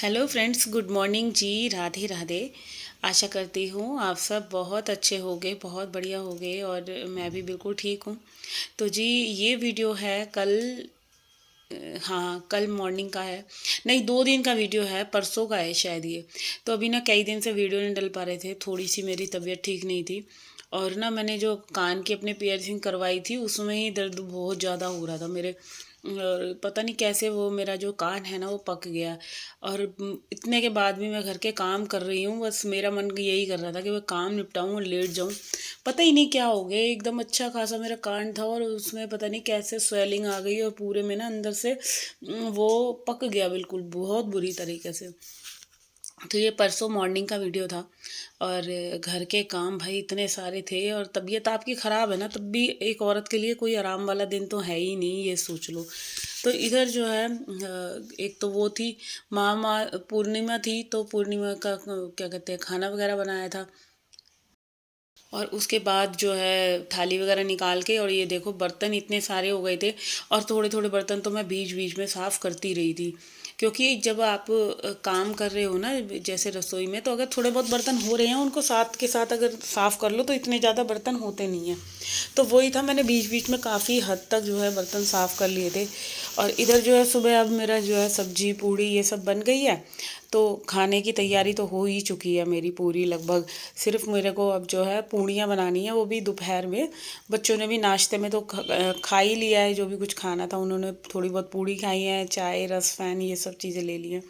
Hello friends, good morning जी। राधे राधे। आशा करती हूँ आप सब बहुत अच्छे होंगे, बहुत बढ़िया होंगे और मैं भी बिल्कुल ठीक हूँ। तो जी ये वीडियो है कल, हाँ कल मॉर्निंग का है। नहीं, 2 दिन का वीडियो है, परसों का है शायद ये। तो अभी ना कई दिन से वीडियो नहीं डल पा रहे थे, थोड़ी सी मेरी तबीयत ठीक नहीं थी। और ना मैंने जो कान की अपने पियर्सिंग करवाई थी उसमें ही दर्द बहुत ज़्यादा हो रहा था मेरे। और पता नहीं कैसे वो मेरा जो कान है ना वो पक गया। और इतने के बाद भी मैं घर के काम कर रही हूँ, बस मेरा मन यही कर रहा था कि मैं काम निपटाऊँ और लेट जाऊँ। पता ही नहीं क्या हो गया, एकदम अच्छा खासा मेरा कान था और उसमें पता नहीं कैसे स्वेलिंग आ गई और पूरे में ना अंदर से वो पक गया बिल्कुल, बहुत बुरी तरीके से। तो ये परसों मॉर्निंग का वीडियो था। और घर के काम भाई इतने सारे थे और तबीयत आपकी ख़राब है ना, तब भी एक औरत के लिए कोई आराम वाला दिन तो है ही नहीं, ये सोच लो। तो इधर जो है एक तो वो थी माँ पूर्णिमा थी, तो पूर्णिमा का क्या कहते हैं खाना वगैरह बनाया था। और उसके बाद जो है थाली वगैरह निकाल के, और ये देखो बर्तन इतने सारे हो गए थे। और थोड़े थोड़े बर्तन तो मैं बीच बीच में साफ़ करती रही थी, क्योंकि जब आप काम कर रहे हो ना जैसे रसोई में, तो अगर थोड़े बहुत बर्तन हो रहे हैं उनको साथ के साथ अगर साफ़ कर लो तो इतने ज़्यादा बर्तन होते नहीं हैं। तो वही था, मैंने बीच बीच में काफ़ी हद तक जो है बर्तन साफ़ कर लिए थे। और इधर जो है सुबह अब मेरा जो है सब्जी पूड़ी ये सब बन गई है। तो खाने की तैयारी तो हो ही चुकी है मेरी पूरी लगभग। सिर्फ मेरे को अब जो है पूड़ियाँ बनानी है, वो भी दोपहर में। बच्चों ने भी नाश्ते में तो खा ही लिया है, जो भी कुछ खाना था उन्होंने थोड़ी बहुत पूड़ी खाई है, चाय रस फैन ये सब चीज़ें ले ली हैं।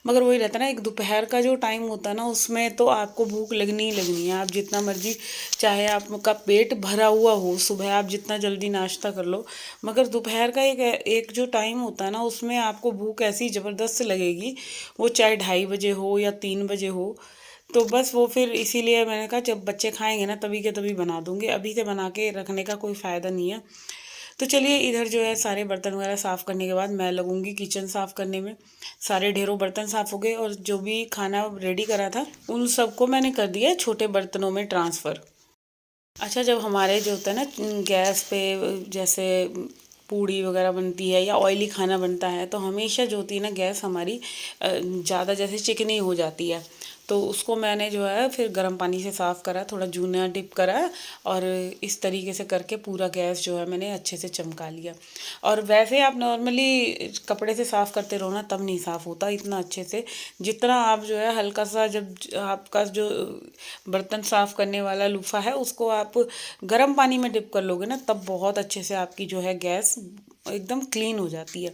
मगर वही रहता है ना, एक दोपहर का जो टाइम होता है ना उसमें तो आपको भूख लगनी ही लगनी है, आप जितना मर्जी चाहे आपका पेट भरा हुआ हो, सुबह आप जितना जल्दी नाश्ता कर लो, मगर दोपहर का एक एक जो टाइम होता है ना उसमें आपको भूख ऐसी ज़बरदस्त लगेगी। वो चाहे 2:30 बजे हो या 3 बजे हो। तो बस वो फिर इसीलिए मैंने कहा जब बच्चे खाएंगे ना तभी के तभी बना दूंगी, अभी से बना के रखने का कोई फ़ायदा नहीं है। तो चलिए इधर जो है सारे बर्तन वगैरह साफ़ करने के बाद मैं लगूंगी किचन साफ़ करने में। सारे ढेरों बर्तन साफ़ हो गए और जो भी खाना रेडी करा था उन सबको मैंने कर दिया छोटे बर्तनों में ट्रांसफ़र। अच्छा, जब हमारे जो होता है ना गैस पे जैसे पूड़ी वगैरह बनती है या ऑयली खाना बनता है, तो हमेशा जो होती है ना गैस हमारी ज़्यादा जैसे चिकनी हो जाती है। तो उसको मैंने जो है फिर गर्म पानी से साफ़ करा, थोड़ा जूना डिप करा। और इस तरीके से करके पूरा गैस जो है मैंने अच्छे से चमका लिया। और वैसे आप नॉर्मली कपड़े से साफ़ करते रहो ना तब नहीं साफ़ होता इतना अच्छे से, जितना आप जो है हल्का सा जब आपका जो बर्तन साफ़ करने वाला लूफा है उसको आप गर्म पानी में डिप कर लोगे ना, तब बहुत अच्छे से आपकी जो है गैस एकदम क्लीन हो जाती है।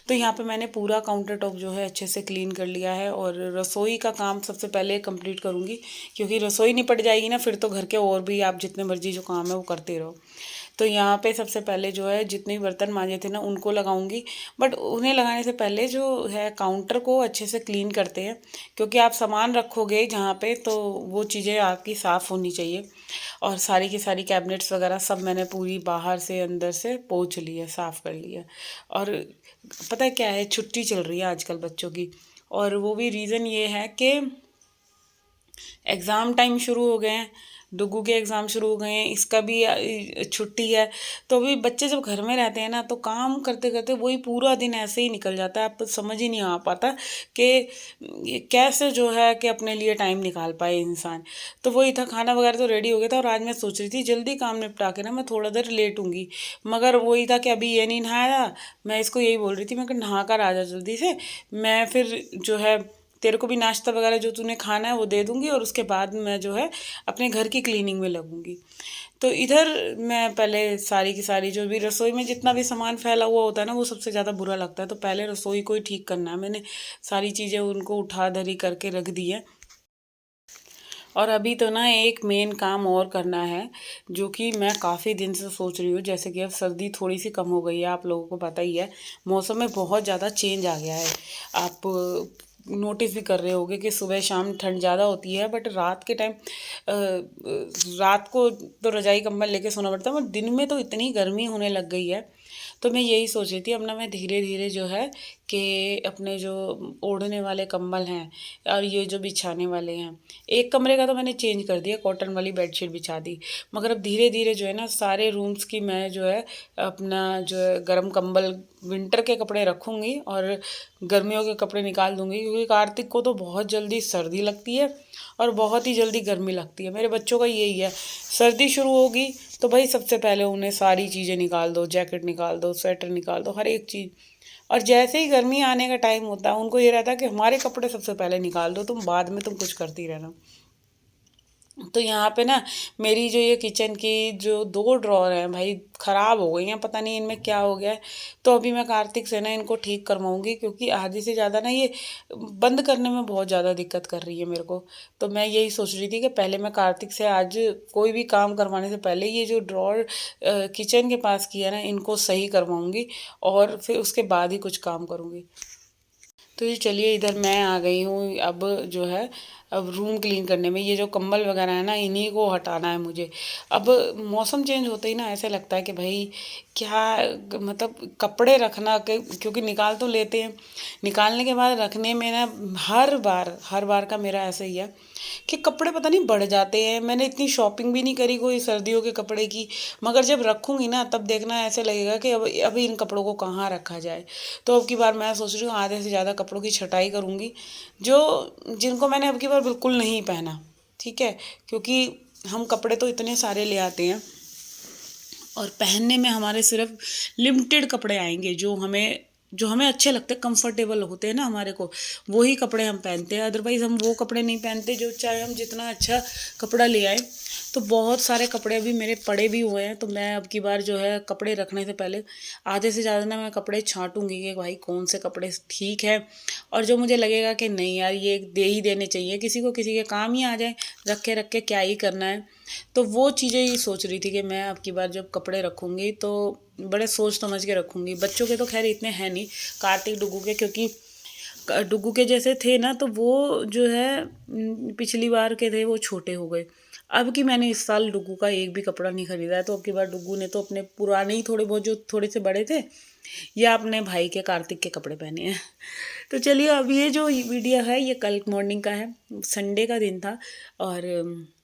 तो यहाँ पे मैंने पूरा काउंटर टॉप जो है अच्छे से क्लीन कर लिया है और रसोई का काम सबसे पहले कंप्लीट करूँगी, क्योंकि रसोई निपट जाएगी ना फिर तो घर के और भी आप जितने मर्जी जो काम है वो करते रहो। तो यहाँ पे सबसे पहले जो है जितने भी बर्तन मांजे थे ना उनको लगाऊंगी। बट उन्हें लगाने से पहले जो है काउंटर को अच्छे से क्लीन करते हैं, क्योंकि आप सामान रखोगे जहाँ पे तो वो चीज़ें आपकी साफ़ होनी चाहिए। और सारी की सारी कैबिनेट्स वगैरह सब मैंने पूरी बाहर से अंदर से पोंछ ली है, साफ़ कर ली है। और पता है क्या है, छुट्टी चल रही है आजकल बच्चों की। और वो भी रीज़न ये है कि एग्ज़ाम टाइम शुरू हो गए हैं, डुगू के एग्ज़ाम शुरू हो गए हैं, इसका भी छुट्टी है। तो अभी बच्चे जब घर में रहते हैं ना तो काम करते करते वही पूरा दिन ऐसे ही निकल जाता है, आपको समझ ही नहीं आ पाता कि ये कैसे जो है कि अपने लिए टाइम निकाल पाए इंसान। तो वही था, खाना वगैरह तो रेडी हो गया था और आज मैं सोच रही थी जल्दी काम निपटा के ना मैं थोड़ा देर लेटूंगी। मगर वही था कि अभी ये नहीं नहाया। मैं इसको यही बोल रही थी, मैं कि नहा कर आ जा जल्दी से, मैं फिर जो है तेरे को भी नाश्ता वगैरह जो तूने खाना है वो दे दूंगी और उसके बाद मैं जो है अपने घर की क्लीनिंग में लगूंगी। तो इधर मैं पहले सारी की सारी जो भी रसोई में जितना भी सामान फैला हुआ होता है ना वो सबसे ज़्यादा बुरा लगता है, तो पहले रसोई को ही ठीक करना है मैंने। सारी चीज़ें उनको उठा धरी करके रख दी है। और अभी तो ना एक मेन काम और करना है, जो कि मैं काफ़ी दिन से सोच रही हूँ। जैसे कि अब सर्दी थोड़ी सी कम हो गई है, आप लोगों को पता ही है मौसम में बहुत ज़्यादा चेंज आ गया है। आप नोटिस भी कर रहे होगे कि सुबह शाम ठंड ज़्यादा होती है, बट रात के टाइम रात को तो रजाई कंबल लेके सोना पड़ता है, बट दिन में तो इतनी गर्मी होने लग गई है। तो मैं यही सोच रही थी अब ना मैं धीरे धीरे जो है कि अपने जो ओढ़ने वाले कंबल हैं और ये जो बिछाने वाले हैं, एक कमरे का तो मैंने चेंज कर दिया, कॉटन वाली बेडशीट बिछा दी। मगर अब धीरे धीरे जो है ना सारे रूम्स की मैं जो है अपना जो है गर्म कंबल विंटर के कपड़े रखूँगी और गर्मियों के कपड़े निकाल दूँगी, क्योंकि कार्तिक को तो बहुत जल्दी सर्दी लगती है और बहुत ही जल्दी गर्मी लगती है। मेरे बच्चों का यही है, सर्दी शुरू होगी तो भाई सबसे पहले उन्हें सारी चीज़ें निकाल दो, जैकेट निकाल दो, स्वेटर निकाल दो, हर एक चीज़। और जैसे ही गर्मी आने का टाइम होता है उनको ये रहता है कि हमारे कपड़े सबसे पहले निकाल दो, तुम बाद में तुम कुछ करती रहना। तो यहाँ पे ना मेरी जो ये किचन की जो 2 ड्रॉर हैं भाई ख़राब हो गई हैं, पता नहीं इनमें क्या हो गया है। तो अभी मैं कार्तिक से ना इनको ठीक करवाऊँगी, क्योंकि आधे से ज़्यादा ना ये बंद करने में बहुत ज़्यादा दिक्कत कर रही है मेरे को। तो मैं यही सोच रही थी कि पहले मैं कार्तिक से आज कोई भी काम करवाने से पहले ये जो ड्रॉर किचन के पास की है ना इनको सही करवाऊँगी और फिर उसके बाद ही कुछ काम करूँगी। तो ये चलिए इधर मैं आ गई हूँ अब जो है अब रूम क्लीन करने में। ये जो कंबल वगैरह है ना इन्हीं को हटाना है मुझे। अब मौसम चेंज होते ही ना ऐसे लगता है कि भाई क्या मतलब कपड़े रखना के, क्योंकि निकाल तो लेते हैं, निकालने के बाद रखने में ना हर बार का मेरा ऐसा ही है कि कपड़े पता नहीं बढ़ जाते हैं। मैंने इतनी शॉपिंग भी नहीं करी कोई सर्दियों के कपड़े की, मगर जब रखूँगी ना तब देखना ऐसे लगेगा कि अब इन कपड़ों को कहाँ रखा जाए। तो अब की बार मैं सोच रही हूँ आधे से ज़्यादा कपड़ों की छटाई करूँगी, जो जिनको मैंने अब की बार बिल्कुल नहीं पहना, ठीक है, क्योंकि हम कपड़े तो इतने सारे ले आते हैं और पहनने में हमारे सिर्फ लिमिटेड कपड़े आएंगे जो हमें अच्छे लगते हैं, कंफर्टेबल होते हैं ना हमारे को, वही कपड़े हम पहनते हैं। अदरवाइज़ हम वो कपड़े नहीं पहनते जो चाहे हम जितना अच्छा कपड़ा ले आए। तो बहुत सारे कपड़े अभी मेरे पड़े भी हुए हैं, तो मैं अब की बार जो है कपड़े रखने से पहले आधे से ज़्यादा ना मैं कपड़े छाँटूँगी कि भाई कौन से कपड़े ठीक है, और जो मुझे लगेगा कि नहीं यार ये दे ही देने चाहिए, किसी को किसी के काम ही आ जाए, रख के क्या ही करना है। तो वो चीज़ें ही सोच रही थी कि मैं अब की बार जब कपड़े रखूँगी तो बड़े सोच समझ के रखूँगी। बच्चों के तो खैर इतने हैं नहीं, कार्तिक डुग्गू के, क्योंकि डुग्गू के जैसे थे ना तो वो जो है पिछली बार के थे वो छोटे हो गए। अब की मैंने इस साल डुग्गू का एक भी कपड़ा नहीं खरीदा है, तो अब की बार डुग्गू ने तो अपने पुराने ही थोड़े बहुत जो थोड़े से बड़े थे या अपने भाई के कार्तिक के कपड़े पहने हैं। तो चलिए अब ये जो वीडियो है ये कल मॉर्निंग का है, संडे का दिन था, और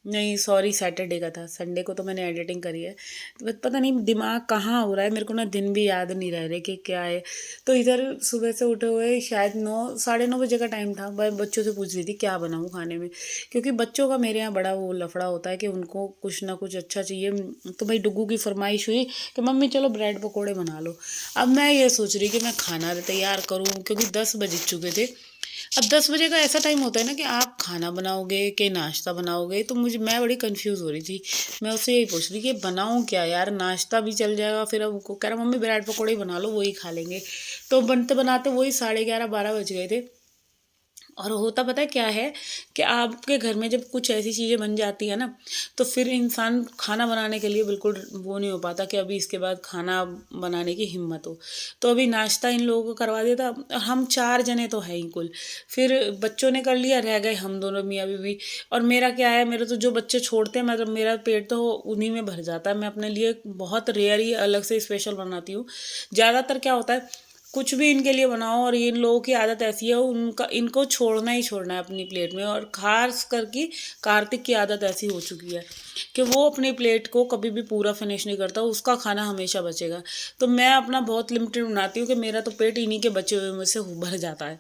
नहीं सॉरी सैटरडे का था, संडे को तो मैंने एडिटिंग करी है। तो पता नहीं दिमाग कहाँ हो रहा है, मेरे को ना दिन भी याद नहीं रह रहे कि क्या है। तो इधर सुबह से उठे हुए शायद 9 साढ़े 9 बजे का टाइम था। मैं बच्चों से पूछ रही थी क्या बनाऊँ खाने में, क्योंकि बच्चों का मेरे यहाँ बड़ा वो लफड़ा होता है कि उनको कुछ ना कुछ अच्छा चाहिए। तो भाई डुग्गू की फरमाइश हुई कि मम्मी चलो ब्रेड पकौड़े बना लो। अब मैं ये सोच रही कि मैं खाना तैयार करूँ, क्योंकि 10 बज चुके थे। अब 10 बजे का ऐसा टाइम होता है ना कि आप खाना बनाओगे कि नाश्ता बनाओगे, तो मैं बड़ी कंफ्यूज हो रही थी। मैं उससे यही पूछ रही कि बनाऊँ क्या यार, नाश्ता भी चल जाएगा, फिर अब वो कह रहा मम्मी ब्रेड पकौड़े बना लो वही खा लेंगे। तो बनते बनाते वही 11:30 12 बज गए थे। और होता पता है क्या है कि आपके घर में जब कुछ ऐसी चीज़ें बन जाती है ना, तो फिर इंसान खाना बनाने के लिए बिल्कुल वो नहीं हो पाता कि अभी इसके बाद खाना बनाने की हिम्मत हो। तो अभी नाश्ता इन लोगों को करवा दिया था, हम 4 जने तो हैं ही कुल। फिर बच्चों ने कर लिया, रह गए हम दोनों मियाँ बीवी। और मेरा क्या है, मेरे तो जो बच्चे छोड़ते हैं मतलब मेरा पेट तो उन्हीं में भर जाता है। मैं अपने लिए बहुत रेयर ही अलग से स्पेशल बनाती हूँ। ज़्यादातर क्या होता है, कुछ भी इनके लिए बनाओ और इन लोगों की आदत ऐसी है, उनका इनको छोड़ना ही छोड़ना है अपनी प्लेट में। और खास करके कार्तिक की आदत ऐसी हो चुकी है कि वो अपनी प्लेट को कभी भी पूरा फिनिश नहीं करता, उसका खाना हमेशा बचेगा। तो मैं अपना बहुत लिमिटेड बनाती हूँ कि मेरा तो पेट इन्हीं के बचे हुए में से भर जाता है।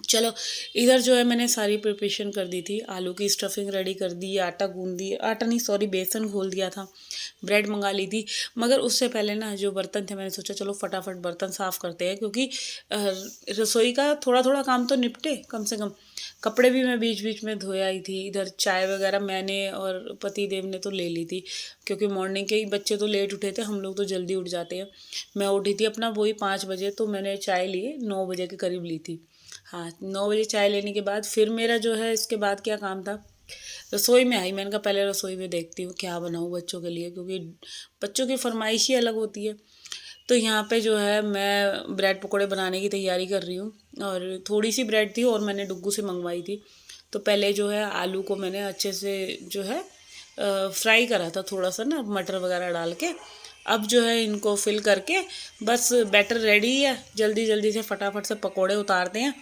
चलो इधर जो है मैंने सारी प्रिपरेशन कर दी थी, आलू की स्टफिंग रेडी कर दी, आटा गूंद दी, आटा नहीं सॉरी बेसन घोल दिया था, ब्रेड मंगा ली थी। मगर उससे पहले ना जो बर्तन थे मैंने सोचा चलो फटाफट बर्तन साफ़ करते हैं, क्योंकि रसोई का थोड़ा थोड़ा काम तो निपटे कम से कम। कपड़े भी मैं बीच बीच में धोया ही थी। इधर चाय वगैरह मैंने और पति देव ने तो ले ली थी, क्योंकि मॉर्निंग के ही बच्चे तो लेट उठे थे, हम लोग तो जल्दी उठ जाते हैं। मैं उठी थी अपना वही 5 बजे, तो मैंने चाय लिए 9 बजे के करीब ली थी। हाँ 9 बजे चाय लेने के बाद फिर मेरा जो है इसके बाद क्या काम था, रसोई में आई। मैंने कहा पहले रसोई में देखती हूँ क्या बनाऊँ बच्चों के लिए, क्योंकि बच्चों की फरमाइश ही अलग होती है। तो यहाँ पे जो है मैं ब्रेड पकोड़े बनाने की तैयारी कर रही हूँ, और थोड़ी सी ब्रेड थी और मैंने डुग्गू से मंगवाई थी। तो पहले जो है आलू को मैंने अच्छे से जो है फ्राई करा था थोड़ा सा ना, मटर वगैरह डाल के अब जो है इनको फिल करके बस बैटर रेडी है, जल्दी जल्दी से फटाफट से पकोड़े उतारते हैं।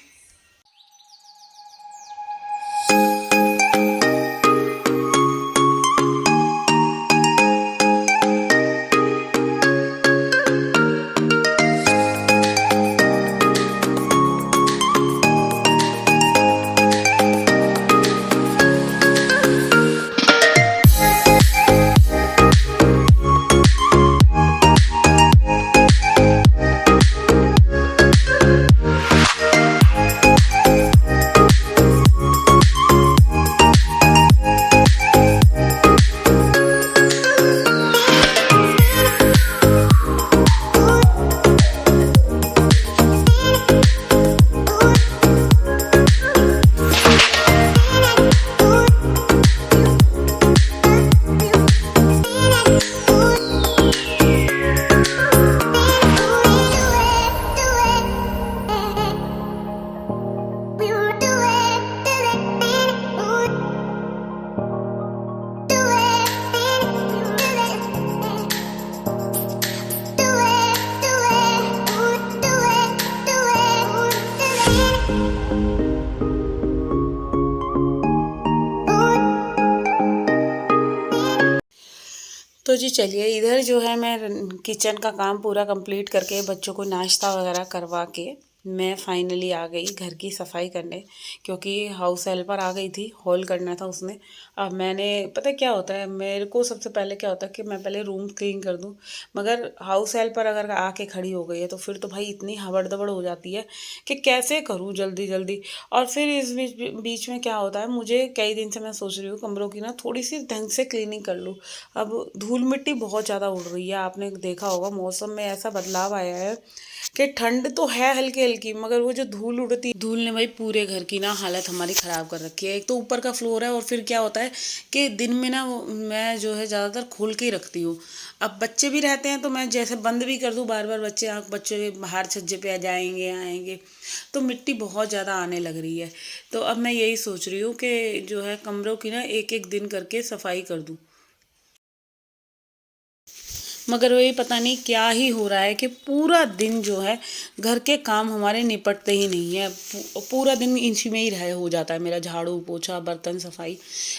तो जी चलिए, इधर जो है मैं किचन का काम पूरा कंप्लीट करके बच्चों को नाश्ता वगैरह करवा के मैं फाइनली आ गई घर की सफाई करने, क्योंकि हाउस हेल्पर आ गई थी, हॉल करना था उसने। अब मैंने, पता क्या होता है मेरे को, सबसे पहले क्या होता है कि मैं पहले रूम क्लीन कर दूं, मगर हाउस हेल्पर अगर आके खड़ी हो गई है तो फिर तो भाई इतनी हबड़ दबड़ हो जाती है कि कैसे करूँ जल्दी जल्दी। और फिर इस बीच बीच में क्या होता है, मुझे कई दिन से मैं सोच रही हूँ कमरों की ना थोड़ी सी ढंग से क्लीनिंग कर लूँ। अब धूल मिट्टी बहुत ज़्यादा उड़ रही है, आपने देखा होगा मौसम में ऐसा बदलाव आया है कि ठंड तो है हल्की हल्की, मगर वो जो धूल उड़ती, धूल ने भाई पूरे घर की ना हालत हमारी ख़राब कर रखी है। एक तो ऊपर का फ्लोर है, और फिर क्या होता है कि दिन में ना मैं जो है ज़्यादातर खोल के ही रखती हूँ। अब बच्चे भी रहते हैं तो मैं जैसे बंद भी कर दूँ बार बार, बच्चे के बाहर छज्जे पे आ जाएंगे आएंगे, तो मिट्टी बहुत ज़्यादा आने लग रही है। तो अब मैं यही सोच रही हूँ कि जो है कमरों की ना एक एक दिन करके सफाई कर दूँ, मगर वही पता नहीं क्या ही हो रहा है कि पूरा दिन जो है घर के काम हमारे निपटते ही नहीं है। पूरा दिन इसी में ही रह हो जाता है मेरा, झाड़ू पोछा बर्तन सफाई।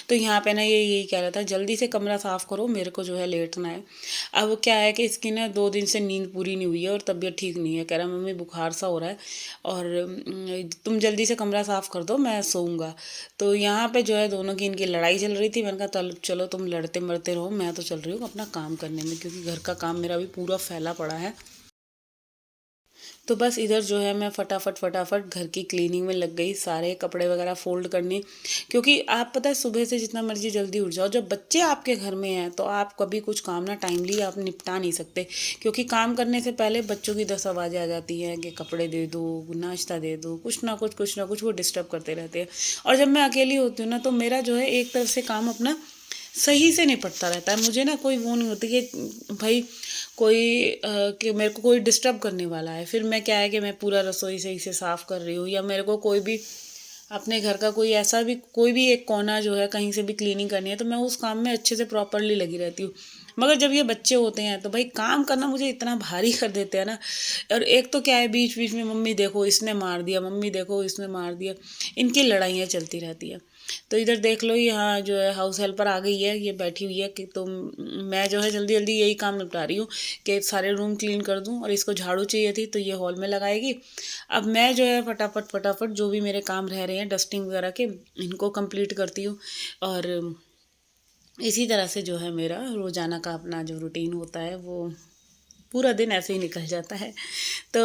तो यहाँ पे ना ये यही कह रहा था जल्दी से कमरा साफ़ करो, मेरे को जो है लेटना है। अब क्या है कि इसकी ना 2 दिन से नींद पूरी नहीं हुई है और तबीयत ठीक नहीं है, कह रहा मम्मी बुखार सा हो रहा है और तुम जल्दी से कमरा साफ़ कर दो, मैं सोऊंगा। तो यहाँ पे जो है दोनों की इनकी लड़ाई चल रही थी। मैंने कहा चलो तुम लड़ते मरते रहो, मैं तो चल रही हूँ अपना काम करने में, क्योंकि घर का काम मेरा भी पूरा फैला पड़ा है। तो बस इधर जो है मैं फटाफट फटाफट घर की क्लीनिंग में लग गई, सारे कपड़े वगैरह फोल्ड करने। क्योंकि आप पता है सुबह से जितना मर्जी जल्दी उठ जाओ, जब बच्चे आपके घर में हैं तो आप कभी कुछ काम ना टाइमली आप निपटा नहीं सकते, क्योंकि काम करने से पहले बच्चों की 10 आवाज़ें आ जाती हैं कि कपड़े दे दो, नाश्ता दे दो, कुछ ना कुछ वो डिस्टर्ब करते रहते हैं। और जब मैं अकेली होती हूँ ना तो मेरा जो है एक तरफ से काम अपना सही से निपटता रहता है। मुझे ना कोई वो नहीं होती कि भाई कोई कि मेरे को कोई डिस्टर्ब करने वाला है। फिर मैं क्या है कि मैं पूरा रसोई सही से साफ़ कर रही हूँ, या मेरे को कोई भी अपने घर का कोई भी एक कोना जो है कहीं से भी क्लीनिंग करनी है, तो मैं उस काम में अच्छे से प्रॉपरली लगी रहती हूँ। मगर जब ये बच्चे होते हैं तो भाई काम करना मुझे इतना भारी कर देते हैं ना। और एक तो क्या है, बीच बीच में मम्मी देखो इसने मार दिया, मम्मी देखो इसने मार दिया, इनकी लड़ाइयाँ चलती रहती है। तो इधर देख लो, यहाँ जो है हाउस हेल्पर आ गई है, ये बैठी हुई है कि तो मैं जो है जल्दी जल्दी यही काम निपटा रही हूँ कि सारे रूम क्लीन कर दूँ। और इसको झाड़ू चाहिए थी तो ये हॉल में लगाएगी। अब मैं जो है फटाफट फटाफट जो भी मेरे काम रह रहे हैं डस्टिंग वगैरह के, इनको कंप्लीट करती हूँ। और इसी तरह से जो है मेरा रोज़ाना का अपना जो रूटीन होता है वो पूरा दिन ऐसे ही निकल जाता है। तो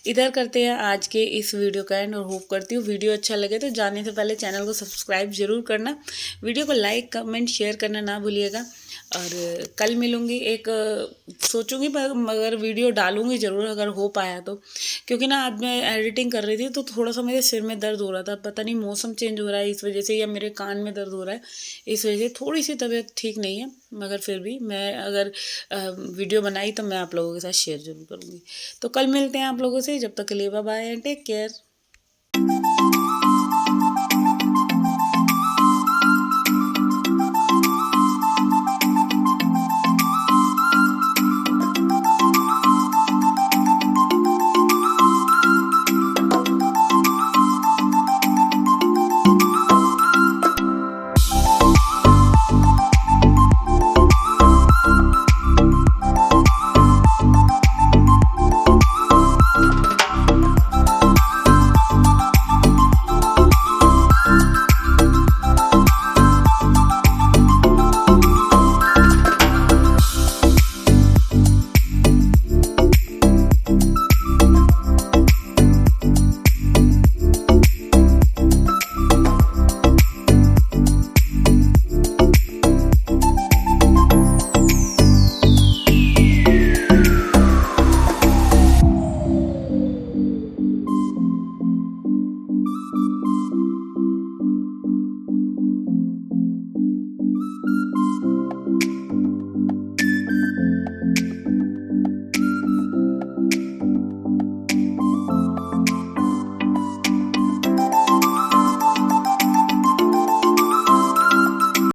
इधर करते हैं आज के इस वीडियो का एंड, और होप करती हूँ वीडियो अच्छा लगे तो जाने से पहले चैनल को सब्सक्राइब ज़रूर करना, वीडियो को लाइक कमेंट शेयर करना ना भूलिएगा। और कल मिलूँगी एक, सोचूंगी मगर वीडियो डालूंगी ज़रूर अगर हो पाया तो, क्योंकि ना आज मैं एडिटिंग कर रही थी तो थोड़ा सा मेरे सिर में दर्द हो रहा था, पता नहीं मौसम चेंज हो रहा है इस वजह से, या मेरे कान में दर्द हो रहा है इस वजह से थोड़ी सी तबीयत ठीक नहीं है। मगर फिर भी मैं अगर वीडियो बनाई तो मैं आप लोगों के साथ शेयर ज़रूर करूँगी। तो कल मिलते हैं आप लोगों से, जब तक के लिए bye bye and take care. है।